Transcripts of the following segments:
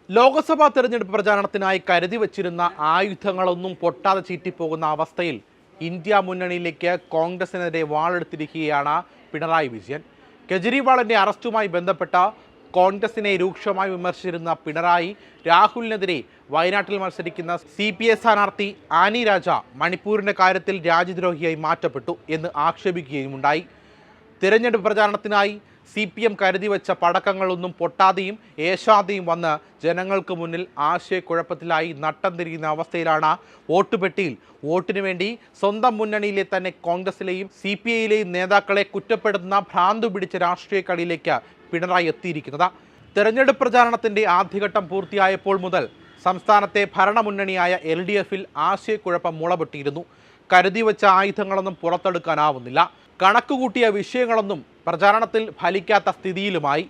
ലോക്സഭാ തെരഞ്ഞെടുപ്പ് പ്രചാരണത്തിനായി കരുതി വച്ചിരുന്ന ആയുധങ്ങളൊന്നും പൊട്ടാതെ ചീറ്റിപ്പോകുന്ന അവസ്ഥയിൽ ഇന്ത്യ മുന്നണിയിലേക്ക് കോൺഗ്രസിനെതിരെ വാളെടുത്തിരിക്കുകയാണ് പിണറായി വിജയൻ. കെജ്രിവാളിന്റെ അറസ്റ്റുമായി ബന്ധപ്പെട്ട കോൺഗ്രസിനെ രൂക്ഷമായി വിമർശിച്ചിരുന്ന പിണറായി രാഹുലിനെതിരെ വയനാട്ടിൽ മത്സരിക്കുന്ന CPI സ്ഥാനാർത്ഥി ആനി രാജ മണിപ്പൂരിന്റെ കാര്യത്തിൽ രാജ്യദ്രോഹിയായി മാറ്റപ്പെട്ടു എന്ന് ആക്ഷേപിക്കുകയുമുണ്ടായി. തിരഞ്ഞെടുപ്പ് പ്രചാരണത്തിനായി CPM കരുതി വെച്ച പടക്കങ്ങളൊന്നും പൊട്ടാതെയും ഏശാതെയും വന്ന് ജനങ്ങൾക്ക് മുന്നിൽ ആശയക്കുഴപ്പത്തിലായി നട്ടം തിരിയുന്ന അവസ്ഥയിലാണ് വോട്ടുപെട്ടിയിൽ വോട്ടിനു വേണ്ടി സ്വന്തം മുന്നണിയിലെ തന്നെ കോൺഗ്രസിലെയും CPIയിലെയും നേതാക്കളെ കുറ്റപ്പെടുത്തുന്ന ഭ്രാന്തു പിടിച്ച രാഷ്ട്രീയ കളിയിലേക്ക് പിണറായി എത്തിയിരിക്കുന്നത്. തെരഞ്ഞെടുപ്പ് പ്രചാരണത്തിന്റെ ആദ്യഘട്ടം പൂർത്തിയായപ്പോൾ മുതൽ സംസ്ഥാനത്തെ ഭരണമുന്നണിയായ LDFിൽ ആശയക്കുഴപ്പം മുളപൊട്ടിയിരുന്നു. കരുതി വെച്ച ആയുധങ്ങളൊന്നും പുറത്തെടുക്കാനാവുന്നില്ല. കണക്കുകൂട്ടിയ വിഷയങ്ങളൊന്നും പ്രചാരണത്തിൽ ഫലിക്കാത്ത സ്ഥിതിയിലുമായി.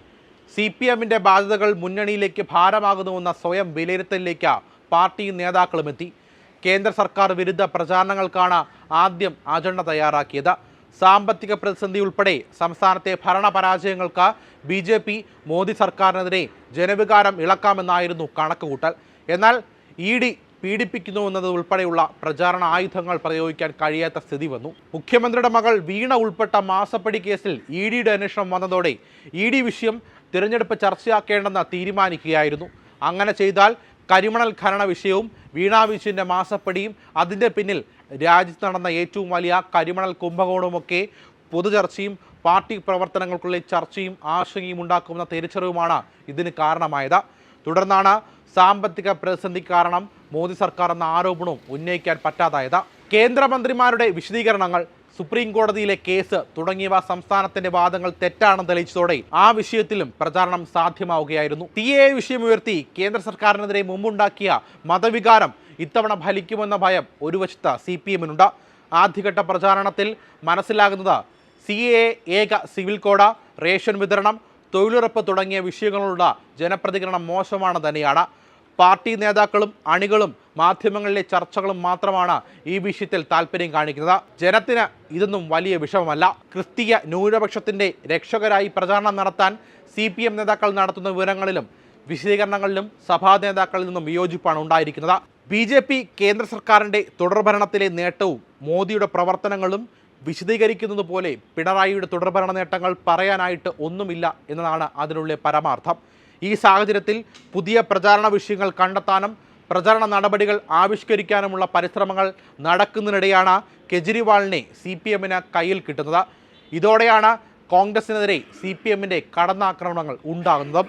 CPMന്റെ ബാധ്യതകൾ മുന്നണിയിലേക്ക് ഭാരമാകുന്നുവെന്ന സ്വയം വിലയിരുത്തലിലേക്ക് പാർട്ടി നേതാക്കളും എത്തി. കേന്ദ്ര സർക്കാർ വിരുദ്ധ പ്രചാരണങ്ങൾക്കാണ് ആദ്യം അജണ്ട തയ്യാറാക്കിയത്. സാമ്പത്തിക പ്രതിസന്ധി ഉൾപ്പെടെ സംസ്ഥാനത്തെ ഭരണപരാജയങ്ങൾക്ക് BJP മോദി സർക്കാരിനെതിരെ ജനവികാരം ഇളക്കാമെന്നായിരുന്നു കണക്കുകൂട്ടൽ. എന്നാൽ ED പീഡിപ്പിക്കുന്നുവെന്നത് ഉൾപ്പെടെയുള്ള പ്രചാരണ ആയുധങ്ങൾ പ്രയോഗിക്കാൻ കഴിയാത്ത സ്ഥിതി വന്നു. മുഖ്യമന്ത്രിയുടെ മകൾ വീണ ഉൾപ്പെട്ട മാസപ്പടി കേസിൽ EDയുടെ അന്വേഷണം വന്നതോടെ ED വിഷയം തിരഞ്ഞെടുപ്പ് ചർച്ചയാക്കേണ്ടെന്ന് തീരുമാനിക്കുകയായിരുന്നു. അങ്ങനെ ചെയ്താൽ കരിമണൽ ഖനന വിഷയവും വീണ വിജയന്റെ മാസപ്പടിയും അതിൻ്റെ പിന്നിൽ രാജ്യത്ത് നടന്ന ഏറ്റവും വലിയ കരിമണൽ കുംഭകോണവുമൊക്കെ പൊതുചർച്ചയും പാർട്ടി പ്രവർത്തനങ്ങൾക്കുള്ള ചർച്ചയും ആശങ്കയും ഉണ്ടാക്കുന്ന തിരിച്ചറിവുമാണ് ഇതിന് കാരണമായത്. തുടർന്നാണ് സാമ്പത്തിക പ്രതിസന്ധി കാരണം മോദി സർക്കാർ എന്ന ആരോപണവും ഉന്നയിക്കാൻ പറ്റാതായത്. കേന്ദ്രമന്ത്രിമാരുടെ വിശദീകരണങ്ങൾ, സുപ്രീം കോടതിയിലെ കേസ് തുടങ്ങിയവ സംസ്ഥാനത്തിന്റെ വാദങ്ങൾ തെറ്റാണെന്ന് തെളിയിച്ചതോടെ ആ വിഷയത്തിലും പ്രചാരണം സാധ്യമാവുകയായിരുന്നു. CAA വിഷയമുയർത്തി കേന്ദ്ര സർക്കാരിനെതിരെ മുമ്പുണ്ടാക്കിയ മതവികാരം ഇത്തവണ ഫലിക്കുമെന്ന ഭയം ഒരു വശത്ത് CPMനുണ്ട്. ആദ്യഘട്ട പ്രചാരണത്തിൽ മനസ്സിലാകുന്നത് CAA ഏക സിവിൽ കോഡ്, റേഷൻ വിതരണം, തൊഴിലുറപ്പ് തുടങ്ങിയ വിഷയങ്ങളുള്ള ജനപ്രതികരണം മോശമാണ് തന്നെയാണ്. പാർട്ടി നേതാക്കളും അണികളും മാധ്യമങ്ങളിലെ ചർച്ചകളും മാത്രമാണ് ഈ വിഷയത്തിൽ താല്പര്യം കാണിക്കുന്നത്. ജനത്തിന് ഇതൊന്നും വലിയ വിഷമമല്ല. ക്രിസ്തീയ ന്യൂനപക്ഷത്തിന്റെ രക്ഷകരായി പ്രചാരണം നടത്താൻ CPM നേതാക്കൾ നടത്തുന്ന വിവരങ്ങളിലും വിശദീകരണങ്ങളിലും സഭാ നേതാക്കളിൽ നിന്നും വിയോജിപ്പാണ് ഉണ്ടായിരിക്കുന്നത്. BJP കേന്ദ്ര സർക്കാരിൻ്റെ തുടർഭരണത്തിലെ നേട്ടവും മോദിയുടെ പ്രവർത്തനങ്ങളും വിശദീകരിക്കുന്നത് പോലെ പിണറായിയുടെ തുടർഭരണ നേട്ടങ്ങൾ പറയാനായിട്ട് ഒന്നുമില്ല എന്നതാണ് അതിനുള്ള പരമാർത്ഥം. ഈ സാഹചര്യത്തിൽ പുതിയ പ്രചാരണ വിഷയങ്ങൾ കണ്ടെത്താനും പ്രചാരണ നടപടികൾ ആവിഷ്കരിക്കാനുമുള്ള പരിശ്രമങ്ങൾ നടക്കുന്നതിനിടെയാണ് കെജ്രിവാളിനെ CPMന് കയ്യിൽ കിട്ടുന്നത്. ഇതോടെയാണ് കോൺഗ്രസിനെതിരെ CPMന്റെ കടന്നാക്രമണങ്ങൾ ഉണ്ടാകുന്നത്.